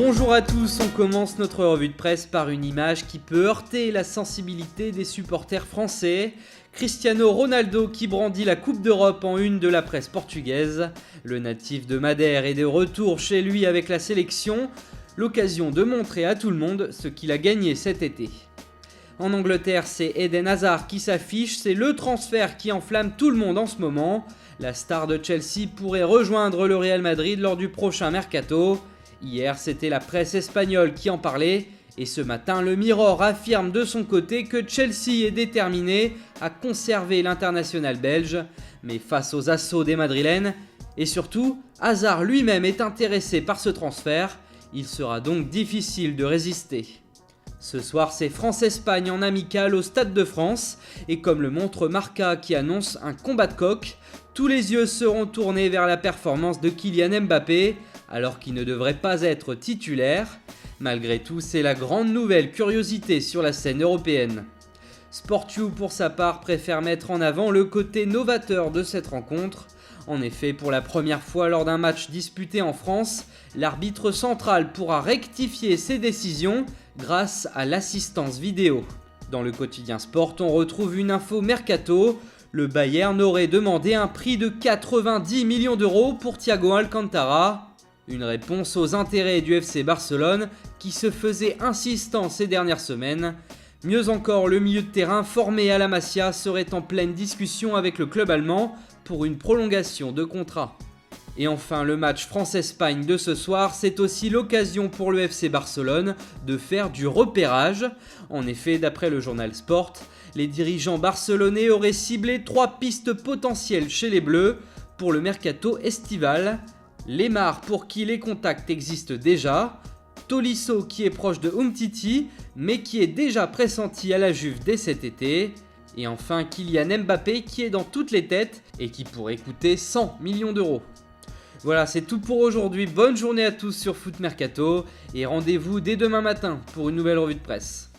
Bonjour à tous, on commence notre revue de presse par une image qui peut heurter la sensibilité des supporters français. Cristiano Ronaldo qui brandit la Coupe d'Europe en une de la presse portugaise. Le natif de Madère est de retour chez lui avec la sélection. L'occasion de montrer à tout le monde ce qu'il a gagné cet été. En Angleterre, c'est Eden Hazard qui s'affiche, c'est le transfert qui enflamme tout le monde en ce moment. La star de Chelsea pourrait rejoindre le Real Madrid lors du prochain mercato. Hier, c'était la presse espagnole qui en parlait, et ce matin, le Mirror affirme de son côté que Chelsea est déterminé à conserver l'international belge, mais face aux assauts des Madrilènes, et surtout, Hazard lui-même est intéressé par ce transfert, il sera donc difficile de résister. Ce soir, c'est France-Espagne en amical au Stade de France, et comme le montre Marca qui annonce un combat de coq, tous les yeux seront tournés vers la performance de Kylian Mbappé, alors qu'il ne devrait pas être titulaire. Malgré tout, c'est la grande nouvelle curiosité sur la scène européenne. Sport2 pour sa part préfère mettre en avant le côté novateur de cette rencontre. En effet, pour la première fois lors d'un match disputé en France, l'arbitre central pourra rectifier ses décisions grâce à l'assistance vidéo. Dans le quotidien Sport, on retrouve une info mercato. Le Bayern aurait demandé un prix de 90 millions d'euros pour Thiago Alcantara. Une réponse aux intérêts du FC Barcelone qui se faisait insistant ces dernières semaines. Mieux encore, le milieu de terrain formé à la Masia serait en pleine discussion avec le club allemand pour une prolongation de contrat. Et enfin, le match France-Espagne de ce soir, c'est aussi l'occasion pour le FC Barcelone de faire du repérage. En effet, d'après le journal Sport, les dirigeants barcelonais auraient ciblé 3 pistes potentielles chez les Bleus pour le mercato estival. Lemar pour qui les contacts existent déjà, Tolisso qui est proche de Umtiti mais qui est déjà pressenti à la Juve dès cet été, et enfin Kylian Mbappé qui est dans toutes les têtes et qui pourrait coûter 100 millions d'euros. Voilà, c'est tout pour aujourd'hui, bonne journée à tous sur Foot Mercato et rendez-vous dès demain matin pour une nouvelle revue de presse.